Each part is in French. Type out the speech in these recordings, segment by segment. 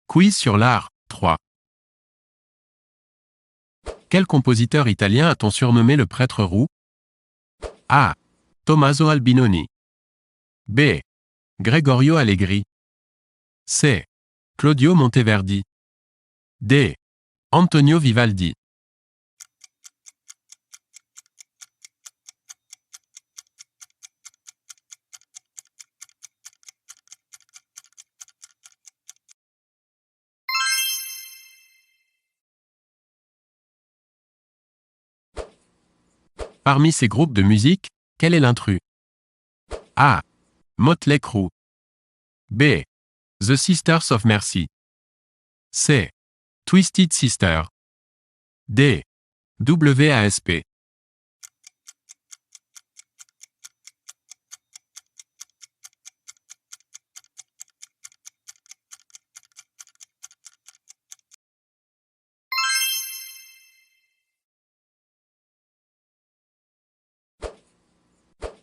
Quiz sur l'art, 3. Quel compositeur italien a-t-on surnommé le prêtre roux? A. Tommaso Albinoni. B. Gregorio Allegri. C. Claudio Monteverdi. D. Antonio Vivaldi. Parmi ces groupes de musique, quel est l'intrus? A. Motley Crue. B. The Sisters of Mercy. C. Twisted Sister. D. WASP.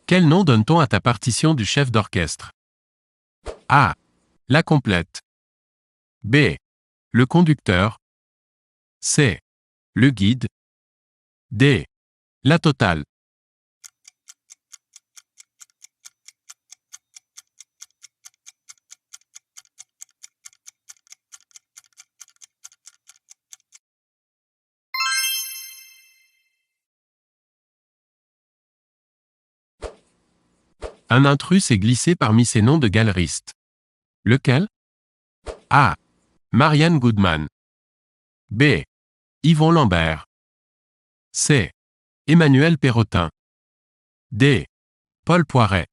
Quel nom donne-t-on à ta partition du chef d'orchestre? A. La complète. B. Le conducteur. C. Le guide. D. La totale. Un intrus s'est glissé parmi ces noms de galeristes. Lequel? A. Marianne Goodman. B. Yvon Lambert. C. Emmanuel Perrotin. D. Paul Poiret.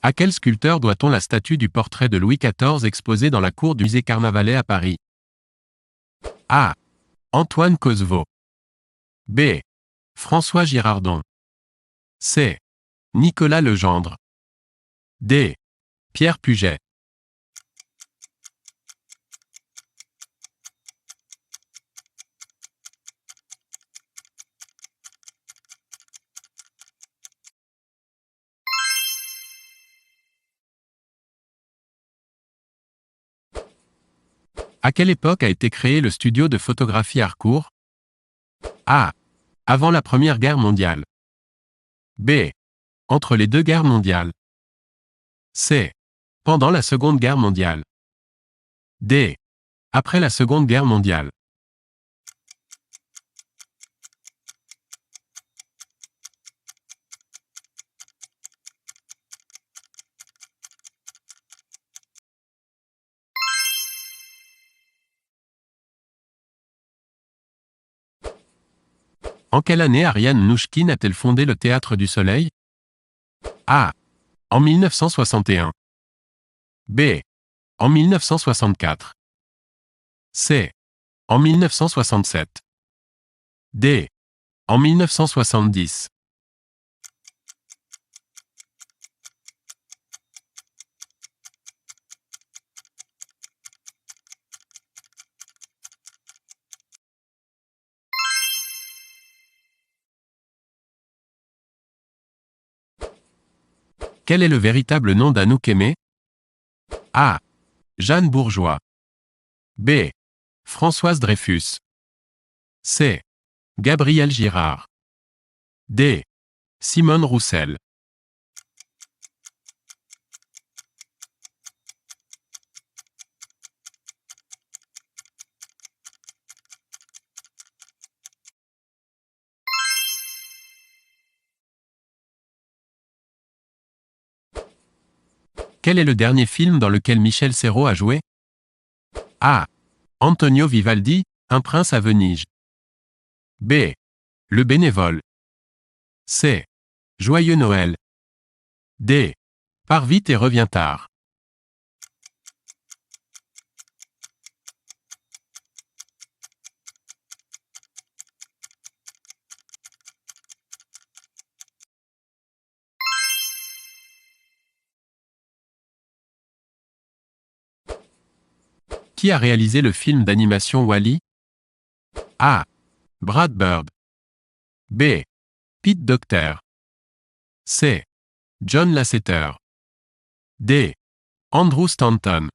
À quel sculpteur doit-on la statue du portrait de Louis XIV exposée dans la cour du musée Carnavalet à Paris? A. Antoine Cosvot. B. François Girardon. C. Nicolas Legendre. D. Pierre Puget. À quelle époque a été créé le studio de photographie Harcourt? A. Avant la Première Guerre mondiale. B. Entre les deux guerres mondiales. C. Pendant la Seconde Guerre mondiale. D. Après la Seconde Guerre mondiale. En quelle année Ariane Mnouchkine a-t-elle fondé le Théâtre du Soleil? A. En 1961. B. En 1964. C. En 1967. D. En 1970. Quel est le véritable nom d'Anouk Aimée? A. Jeanne Bourgeois. B. Françoise Dreyfus. C. Gabrielle Girard. D. Simone Roussel. Quel est le dernier film dans lequel Michel Serrault a joué? A. Antonio Vivaldi, Un prince à Venise. B. Le bénévole. C. Joyeux Noël. D. Pars vite et reviens tard. Qui a réalisé le film d'animation Wall-E? A. Brad Bird. B. Pete Docter. C. John Lasseter. D. Andrew Stanton.